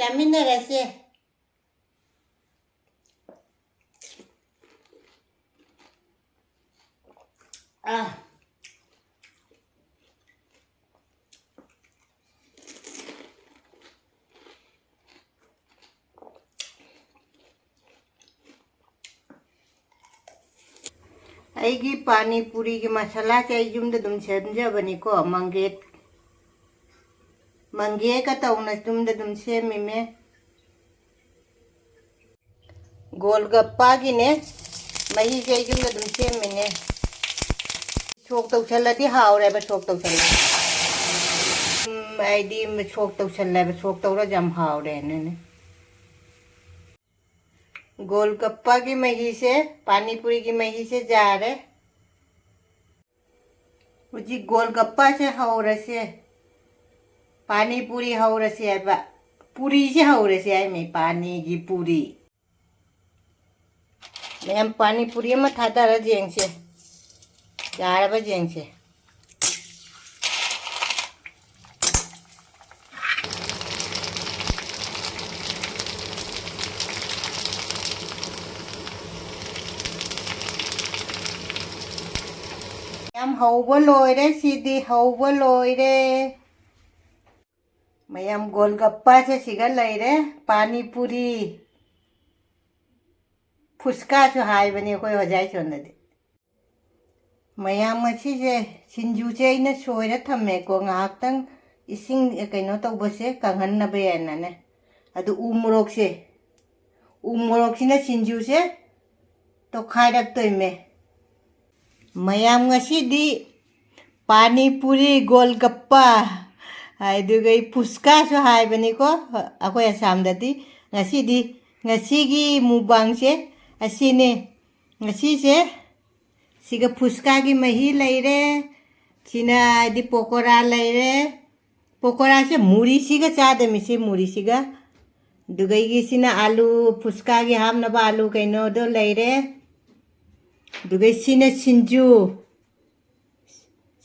चामिनरसे ꯑꯩꯒꯤ पानी पूरी की मसाला से जुमद दुम सेमजबनी को मंगे का तौना जुमद दुम सेमी गोलगप्पा की ने मही से जुमद दुम सेमिने सोक तौसलदी हावरे बे सोक तौसल आईदी सोक तौसलले बे सोक तौरा जम हावरे ने गोलगप्पा की मही से पानी पूरी की मही से जा रहे मुझे गोलगप्पा से हौरसे पानी पूरी हौरसे है पूरी से हौरसे है मैं पानी की पूरी मैं हम पानी पूरी में थाता रह जेंग से जा रहा जेंग से हम हौबो लोइरे सीधी हौबो लोइरे मैम गोलगप्पा से सिगा लैरे पानी पूरी फुसका जो हाय बने कोई हो जाए चोंदे मैम मसी से सिंजू से इन सोइरे थम्मे को ngaktang ising kaino tawbase kanghannabe yana ne adu umorok sina sinju se to khairak toime ma'am दी पानी पूरी गोलगप्पा फुसका हाइबनी को अखोय असमददी मुबांग से असीने से सिगा फुसका की मही लैरे सिना दी पकोड़ा लैरे पकोड़ा से मुरी सिगा चादमी से मुरी सिगा दुगैगी सिना आलू फुसका की हामनबा आलू कैनो दो लैरे दुगै सिने सिंजू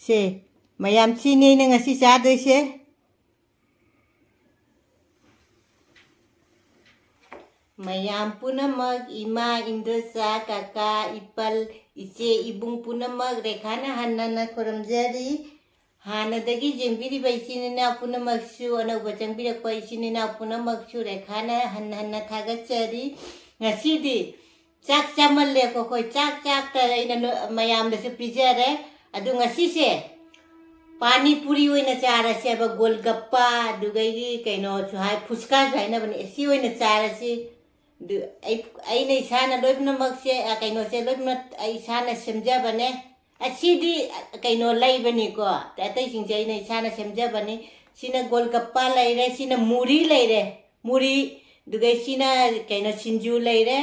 से मैम सिने ने ngasi चादोइसे मैम पुनमक इमा इंद्रसा काका इपल इचे इबुंग पुनमक रेखाना हन्ना खोरमजरी हानदगी जेंबिरिबा इचिनिना पुनमकसु अनौबा चंबिरकपा इचिनिना पुनमकसु रेखाना हन्ना थागचरी ngasiदी चाक चामल्ले को कोई चाक मैम पीजरे अदु ngasi से पानी पूरी होइना चारसे अब गोलगप्पा दुगैगी कैनो सुहाय फुसका जाइना बने एसी होइना चारसे दु आई नै साना लोइबनमक से कैनो से लोइबन आई साना सेमजबने असीदी कैनो लैबनी को ततै सिंजै नै साना सेमजबनी सिना गोलगप्पा लैरे सिना मुरी लैरे मुरी दुगै सिना कैनो सिंजू लैरे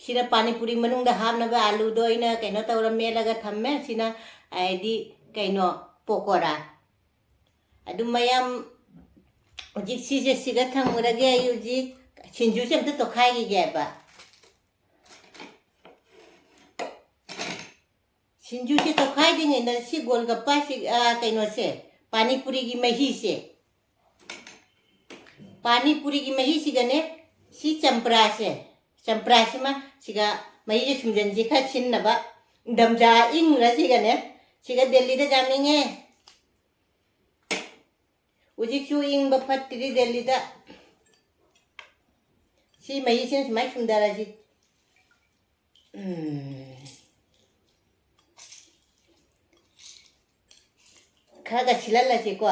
सिना पानी पूरी मनुंग हाबनबा आलू दो इना कैनो तौरा मेलगा थम्मे सिना आइदी कैनो पकोड़ा अदु मैम उजिक सिजे सिगा थंगरगे युजी सिंजू से तो खाएगी गेबा सिंजू से तो खाई देंगे ना सी गोलगप्पा से कैनो से पानी पूरी की मही से पानी पूरी की मही सिगने सी चंपरा से में सिगा मही जे सुमजन जी खा छिन्नबा दमजा इंग रसिगने सिगा दिल्ली दा जामिंगे उजिकसु इंग बफत्तिरी दिल्ली दा सी मही से सुमाई सुंदरा जी खागा छिलला से को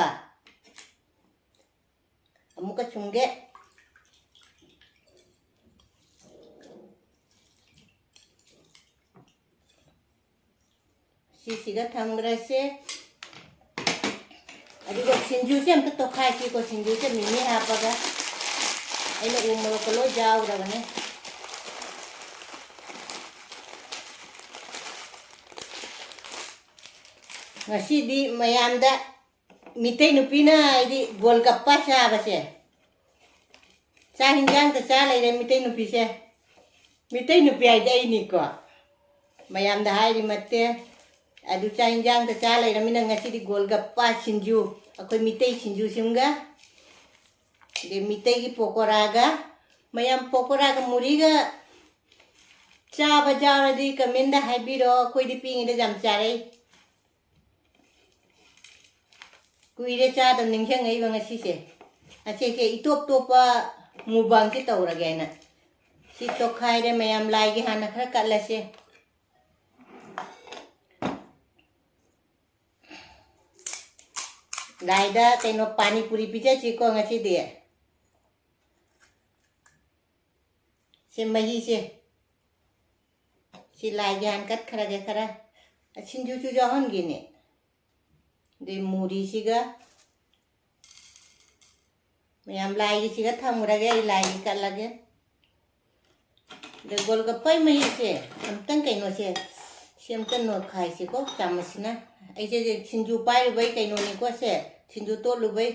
अमुका चुंगे सिगा थंगरसे अदिगो सिंजू से हम तो खाई को सिंजू से मिनी हापगा ऐना उमरो कलो जाउरगने ngasiदी मैमदा मितै नुपीना आइदी गोलगप्पा चाबसे चा हिंजांग ता चा लैरे मितै नुपी से मितै नुपी आइदा इनिको मैमदा हाइरि मते अदु चा हिंजांग ता चा लैरमिना ngasiदी गोलगप्पा सिंजू अखोय मितै सिंजू सिमगा ꯗꯦ ꯃꯤꯇꯩꯒꯤ ꯄꯣꯀꯣꯔꯥꯒ ꯃꯌꯥꯝ ꯄꯣꯀꯣꯔꯥꯒ ꯃꯨꯔꯤꯒ ꯆꯥꯕ ꯌꯥꯎꯔꯗꯤ ꯀꯃꯦꯟꯗ ꯍꯥꯏꯕꯤꯔꯣ ꯑꯩꯈꯣꯏꯗꯤ ꯄꯤꯉꯩꯗ ꯌꯥꯝ ꯆꯥꯔꯛꯏ ꯀꯨꯏꯔꯦ ꯆꯥꯗꯕ ꯅꯤꯡꯁꯤꯡꯉꯛꯏꯕ ꯉꯁꯤꯁꯦ ꯑꯁꯤꯁꯦ ꯏꯇꯣꯞ ꯇꯣꯞꯄ ꯃꯨꯕꯥꯡꯁꯦ ꯇꯧꯔꯒꯦ ꯍꯥꯏꯅ ꯁꯤ ꯇꯣꯈꯥꯏꯔꯦ ꯃꯌꯥꯝ ꯂꯥꯏꯒꯤ ꯍꯥꯟꯅ ꯈꯔ ꯀꯠꯂꯁꯦ ꯂꯥꯏꯗ ꯀꯩꯅꯣ ꯄꯥꯅꯤꯄꯨꯔꯤ ꯄꯤꯖꯁꯤꯀꯣ ꯉꯁꯤꯗꯤ ꯁꯤ ꯃꯍꯤꯁꯦ ꯁꯤ ꯂꯥꯏꯒꯤ ꯍꯥꯟꯅ ꯀꯠꯈ꯭ꯔꯒꯦ ꯈꯔ ꯁꯤꯡꯖꯨꯁꯨ ꯌꯥꯎꯍꯟꯒꯦꯅꯦ ꯑꯗꯩ ꯃꯨꯔꯤꯁꯤꯒ ꯃꯌꯥꯝ ꯂꯥꯏꯒꯤꯁꯤꯒ ꯊꯝꯈ꯭ꯔꯒꯦ ꯑꯩ ꯂꯥꯏꯒꯤ ꯀꯠꯂꯒꯦ ꯑꯗ ꯒꯣꯜꯒꯞꯄꯩ ꯃꯍꯤꯁꯦ ꯑꯝꯇꯪ ꯀꯩꯅꯣꯁꯦ ꯁꯤ ꯑꯝꯇ ꯅꯣꯠꯈꯥꯏꯁꯤꯀꯣ ꯆꯥꯃꯁꯁꯤꯅ ꯑꯩꯁꯦ ꯁꯤꯡꯖꯨ ꯄꯥꯏꯔꯨꯕꯩ ꯀꯩꯅꯣꯅꯤꯀꯣ ꯁꯦ ꯁꯤꯡꯖꯨ ꯇꯣꯠꯂꯨꯕꯩ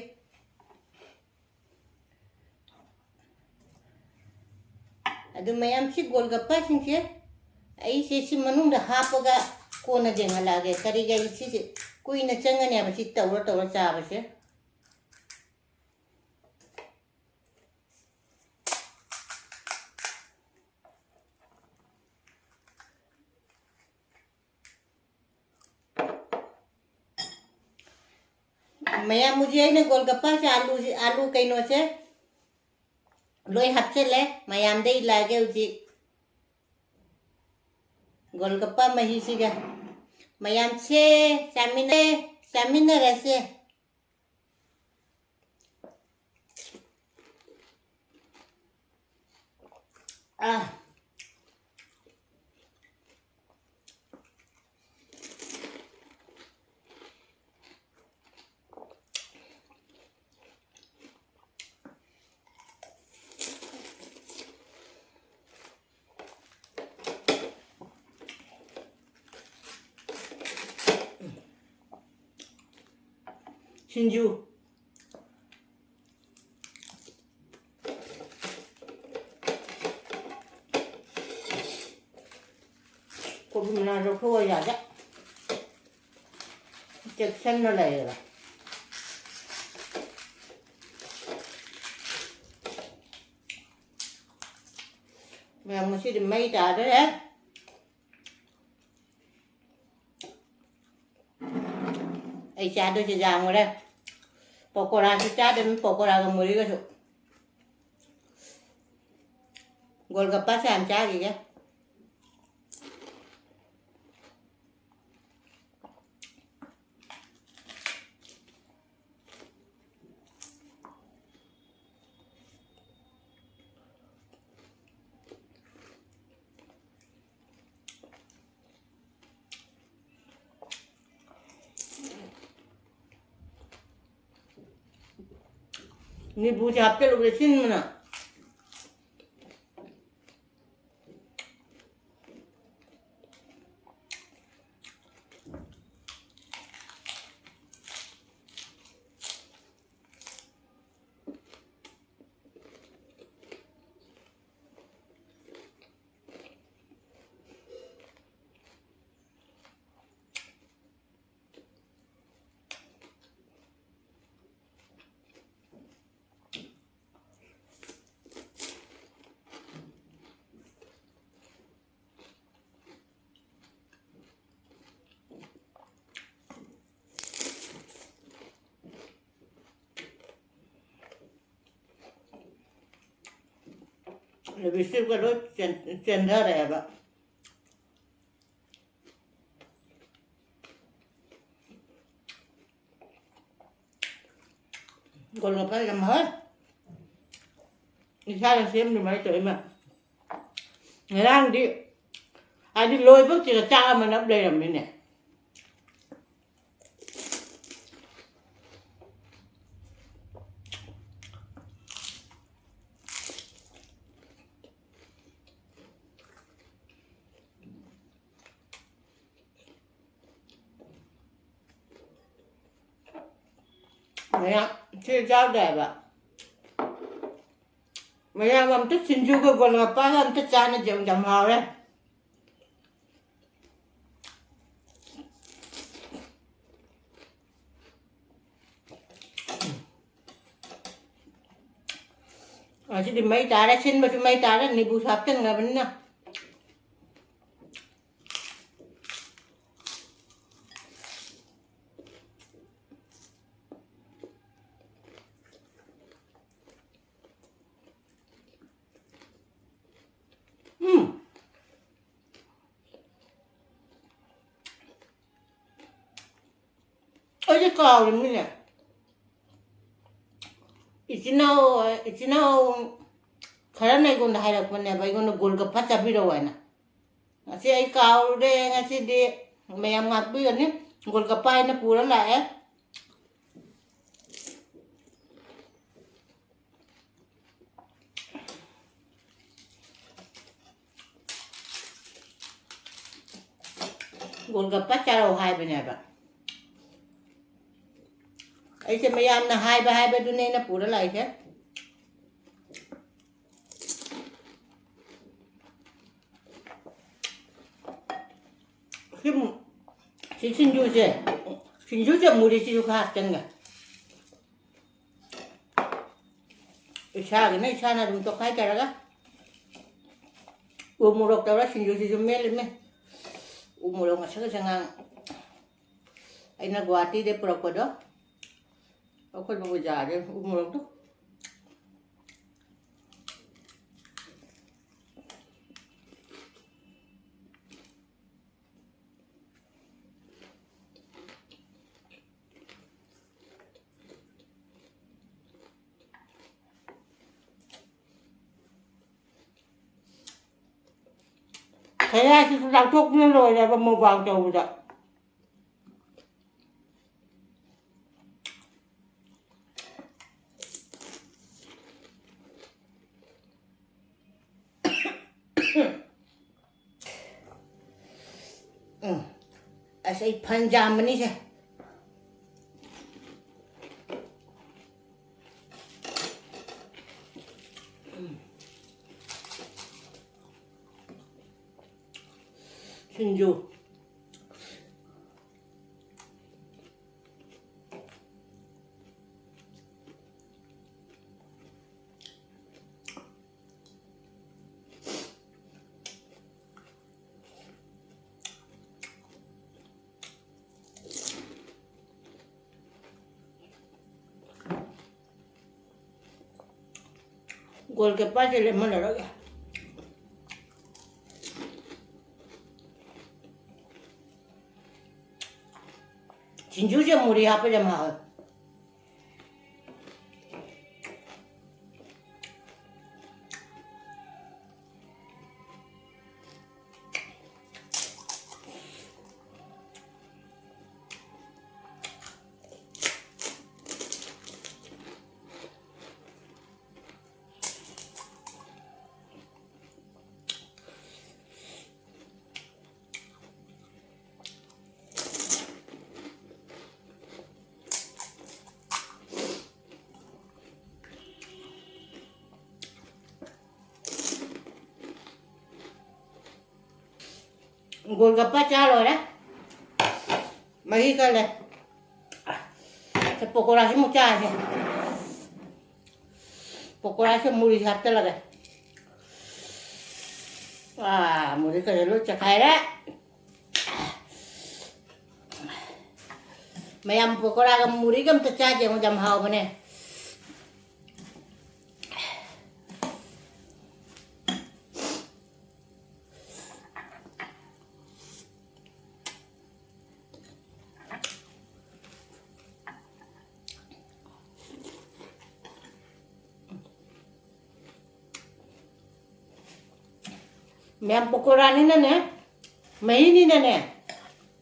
ꯑꯗꯨ ꯃꯌꯥꯝ ꯁꯤ ꯒꯣꯜꯒꯞꯄꯁꯤꯡꯁꯦ ꯑꯩꯁꯦ ꯁꯤ ꯃꯅꯨꯡꯗ ꯍꯥꯞꯄꯒ ꯀꯣꯟꯅ ꯌꯦꯡꯍꯜꯂꯛꯑꯒꯦ ꯀꯔꯤꯒꯤ ꯁꯤꯁꯦ ꯀꯨꯏꯅ ꯆꯪꯒꯅꯦꯕ ꯁꯤ ꯇꯧꯔ ꯆꯥꯕꯁꯦ मया मुझे है ना गोलगप्पा से आलू कहीं से लोई हपचले मयाम दे लागे उजी गोलगप्पा मही सिगा मयाम से चामिन रसे 신주 고기나 좀 구워야 돼. 즉 생물레요. mẹ một xí điểm mây trả đấy đấy ấy cha đôi chỉ giang rồi đấy pokora thì cha đến pokora cái mùi cái số golgappa xem cha gì chứ नींबू छाप के लोग रेसिन में ना बिस्किट का रोज चंदा रहेगा golgappa làm hết đi xa là xem được mấy tuổi mà người đang đi ai đi lôi bước chỉ là cha mà nó đây làm bên này mẹ chưa giao đẹp ạ mẹ làm tích xin chú cái golgappa làm tích cha nó chịu chậm hào đấy ꯑꯁꯤꯗꯤ ꯃꯩ ꯇꯥꯔꯦ ꯁꯤꯟꯕꯁꯨ ꯃꯩ ꯇꯥꯔꯦ ꯅꯤꯕꯨ ꯍꯥꯞꯆꯤꯟꯈ꯭ꯔꯕꯅꯤꯅ ꯑꯩꯁꯦ ꯀꯥꯎꯔꯤꯃꯤꯅꯦ ꯏꯆꯤꯟꯅꯥꯎ ꯈꯔꯅ ꯑꯩꯉꯣꯟꯗ ꯍꯥꯏꯔꯛꯄꯅꯦꯕ ꯑꯩꯉꯣꯟꯗ ꯒꯣꯜꯒꯞꯄ ꯆꯥꯕꯤꯔꯛꯑꯣ ꯍꯥꯏꯅ ꯉꯁꯤ ꯑꯩ ꯀꯥꯎꯔꯨꯔꯦ ꯉꯁꯤꯗꯤ ꯃꯌꯥꯝ ꯉꯥꯛꯄꯤꯒꯅꯤ ꯒꯣꯜꯒꯞꯄ ꯍꯥꯏꯅ ꯄꯨꯔ ꯂꯥꯛꯑꯦ ꯒꯣꯜꯒꯞꯄ ꯆꯥꯔꯧ ꯍꯥꯏꯕꯅꯦꯕ ꯑꯩꯁꯦ ꯃꯌꯥꯝꯅ ꯍꯥꯏꯕꯗꯨꯅꯦ ꯑꯩꯅ ꯄꯨꯔ ꯂꯥꯛꯏꯁꯦ ꯁꯤ ꯁꯤꯡꯖꯨꯁꯦ ꯃꯨꯔꯤꯁꯤꯁꯨ ꯈꯔ ꯍꯥꯞꯆꯟꯒꯦ ꯏꯁꯥꯒꯤꯅ ꯏꯁꯥꯅ ꯑꯗꯨꯝ ꯇꯣꯈꯥꯏꯖꯔꯒ ꯎ ꯃꯣꯔꯣꯛ ꯇꯧꯔ ꯁꯤꯡꯖꯨꯁꯤꯁꯨ ꯃꯦꯠꯂꯤꯃꯦ ꯎ ꯃꯣꯔꯣꯛ ꯉꯁꯪ ꯉꯥꯡ ꯑꯩꯅ ꯒꯨꯋꯥꯍꯥꯇꯤꯗꯩ ꯄꯨꯔꯛꯄꯗꯣ ꯑꯩꯈꯣꯏ ꯕꯖꯥꯔꯗ ꯎ ꯃꯣꯔꯣꯛꯇꯣ ꯈꯌꯥꯁꯤꯁꯨ ꯂꯥꯛꯊꯣꯛꯇꯨꯅ ꯂꯣꯏꯔꯦꯕ ꯃꯨꯛꯕꯥꯡ ꯇꯧꯕꯗ ꯑꯁ ꯑꯩ ꯐꯟ ꯌꯥꯝꯕꯅꯤꯁꯦ ꯁꯤꯡꯖꯨ ꯒꯣꯜꯒꯞꯄꯁꯦ ꯂꯦꯝꯍꯜꯂꯔꯣꯏꯒꯦ ꯁꯤꯡꯖꯨꯁꯦ ꯃꯨꯔꯤ ꯍꯥꯞꯄ ꯌꯥꯝ ꯍꯥꯎꯋꯦ ꯒꯣꯜꯒꯞꯄ ꯆꯥ ꯂꯣꯏꯔꯦ ꯃꯍꯤ ꯀꯜꯂꯦ ꯄꯀꯣꯔꯥꯁꯤ ꯑꯃꯨꯛ ꯆꯥꯔꯁꯦ ꯄꯀꯣꯔꯥꯁꯦ ꯃꯨꯔꯤ ꯍꯥꯞꯆꯜꯂꯒꯦ ꯃꯨꯔꯤ ꯀꯜꯂꯦ ꯂꯣꯏ ꯆꯈꯥꯏꯔꯦ ꯃꯌꯥꯝ ꯄꯀꯣꯔꯥꯒ ꯃꯨꯔꯤꯒ ꯑꯝꯇ ꯆꯥꯁꯦ ꯌꯥꯝ ꯍꯥꯎꯕꯅꯦ ꯃꯌꯥꯝ ꯄꯀꯣꯔꯥꯅꯤꯅꯅꯦ ꯃꯍꯤꯅꯤꯅꯅꯦ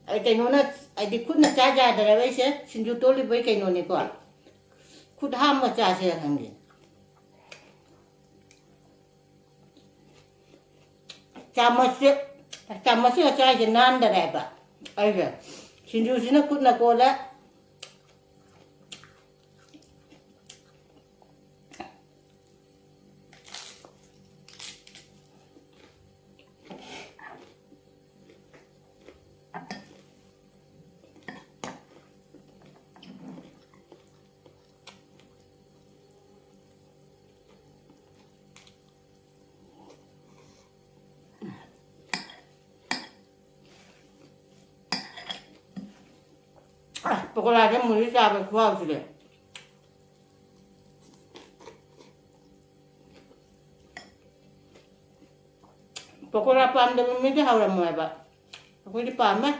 ꯑꯩ ꯀꯩꯅꯣꯅ ꯑꯩꯗꯤ ꯈꯨꯠꯅ ꯆꯥ ꯌꯥꯗ꯭ꯔꯦꯕ ꯑꯩꯁꯦ ꯁꯤꯡꯖꯨ ꯇꯣꯠꯂꯤꯕꯩ ꯀꯩꯅꯣꯅꯤꯀꯣ ꯈꯨꯠ ꯍꯥꯝꯃ ꯆꯥꯁꯦ ꯈꯪꯗꯦ ꯆꯥꯃꯁꯁꯤꯒ ꯆꯥꯏꯁꯦ ꯅꯥꯟꯗꯔꯦꯕ ꯑꯩꯁꯦ ꯁꯤꯡꯖꯨꯁꯤꯅ ꯈꯨꯠꯅ ꯀꯣꯜꯂꯦ पकोड़ा से मुझे चावल खुआ उसले पकोड़ा पाम दे में तो हावरा मुआ बा कोई पाम में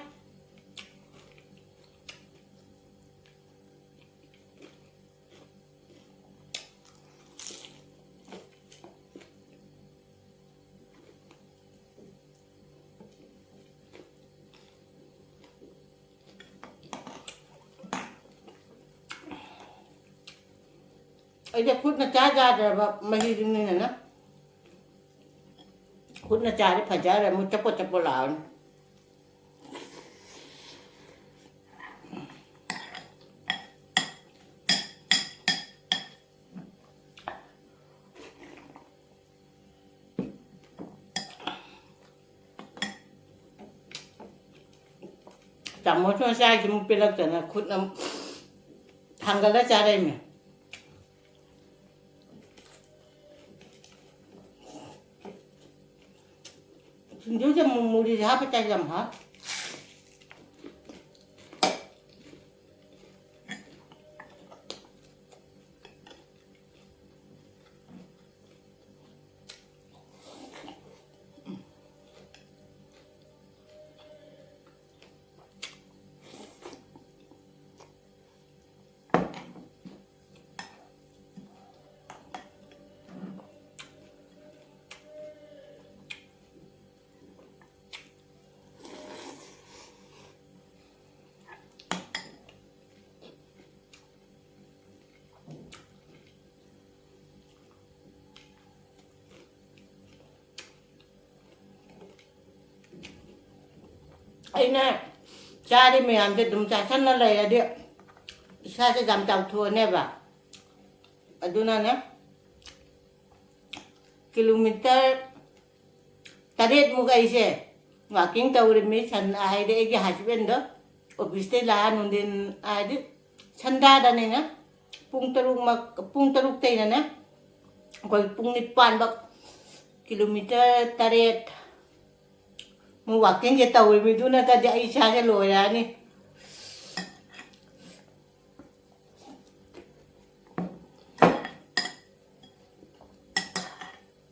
ไอ้เด็กคุณน่ะจ้าจ้าแต่แบบมาดีตรงนี้นะคุณน่ะจ้าได้ผ่าจ้าแต่มุดจับปลาวจำมดช่วงใช้ที่มุดเป็นลักษณะคุณน่ะทางกันแล้วจ้าได้ไหมNếu cho mù đi hấp cái chai dầm hả? Ấy nè, cha đi mày làm cho đúng cha sẵn nó lầy là được. Cha sẽ giảm chào thua nè bà. Ở đâu nè. Kilometer tarit mo kayo siya. Walking tao rin minsan ay di igi husband do. Obviously lahat nun din ay di. Sandada na na. Pung taruk tayo na na. Kung pung nipan bak kilometer tarit. Mo walking cái tàu mình tu na ta đi xa cái lối ra nè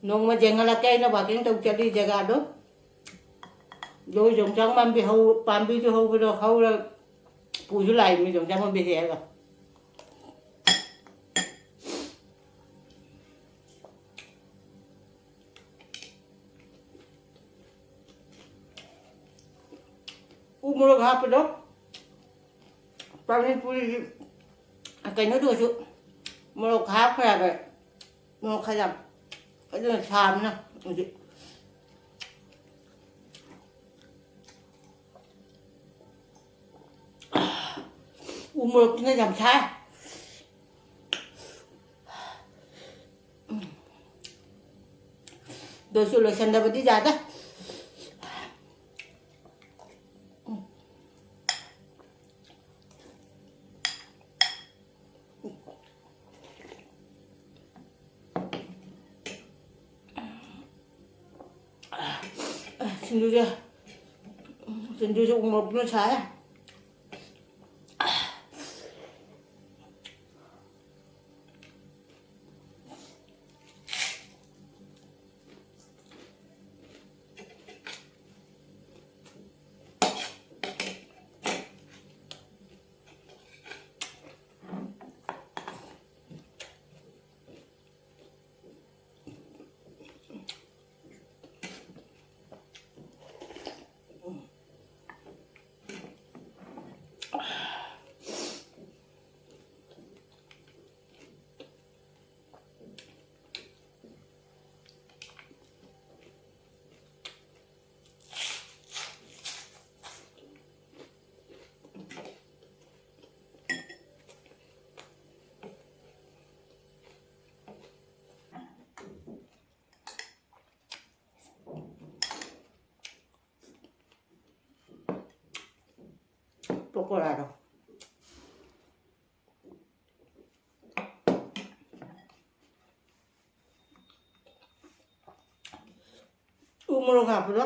nông mà dừng là cây nó walking tàu chạy đi jaga đó rồi dùng trang mang bị hâu pan bị hâu bị rồi hâu rồi phụ chú lại mình dùng trang mang bị thế rồi umurog hapon do. Parang puli kay no do su. Umurog hap kaya ba. Mo kaya. Ano sam na. Umurog na jam sa. Do su lo sanda ba di jada. Xin đưa một nó trái pokóraro. Umurog hapon do.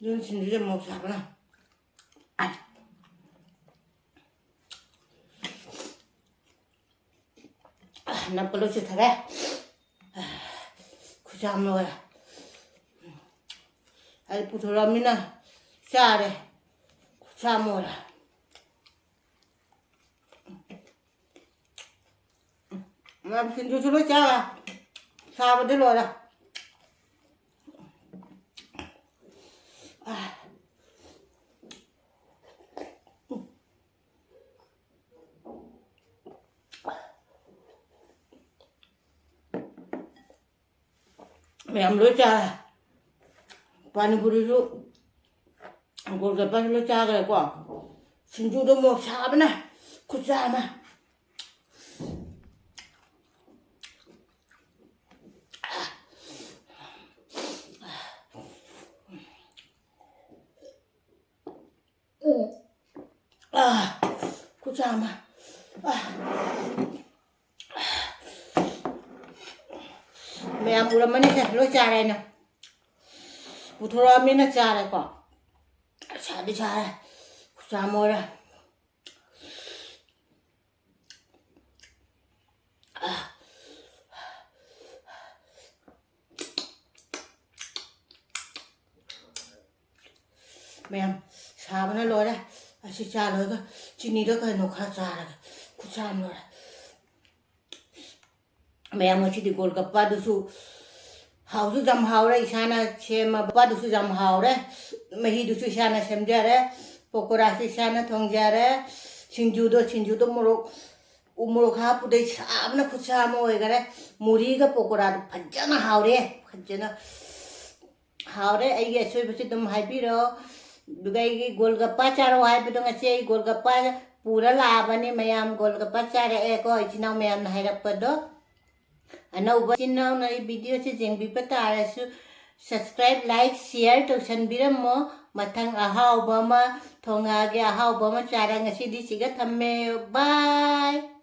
Yun sinili mo sa na. ꯅꯞꯀꯂꯨ ꯆꯤꯊꯔꯦ ꯈꯨꯆꯥꯝ ꯂꯣꯏꯔꯦ ꯑꯩ ꯄꯨꯊꯣꯔꯛꯑꯃꯤꯅ ꯆꯥꯔꯦ ꯈꯨꯆꯥꯝ ꯑꯣꯏꯔꯦ ꯃꯌꯥꯝ ꯁꯤꯡꯖꯨꯁꯨ ꯂꯣꯏ ꯆꯥꯔꯦ ꯁꯥꯕꯗꯤ ꯂꯣꯏꯔꯦ mày lối cha pani puri su golgappa lối cha cái quả xin chú đâu một xa bên này cút ra mà cút ra mà mẹ ăn bữa mình này lối cha này nè bữa thora mình nó cha này quả cha đi cha này cha mồi này mẹ ăn cha bên này lối đây chị cha lối cơ chị ní đó cái nó khá cha này cút cha mồi này mẹ ăn chị đi golgappa đó su hào su jam hào đấy isana xem ba đó su jam hào đấy mahi đó su isana xem ra đấy pokora su isana thong ra đấy sinju đó morok ha pu đấy sao nó cút cha mồi cái đấy muri cái pokora đó phật nó hào đấy phật nó hào đấy ai cái xôi bớt tụm hai pi đó cái golgappa cha rồi hai pi đó ngay chơi golgappa pura labane mayam golgappa cha đấy có ai nào mayam hay là bớt đó अनौब चिन्नाव नई video से जेंबी पतारसु subscribe like share तौसनबिरमो मथंग अहाउबमा थोंगागे अहाउबमा चारा ngasi di siga thamme bye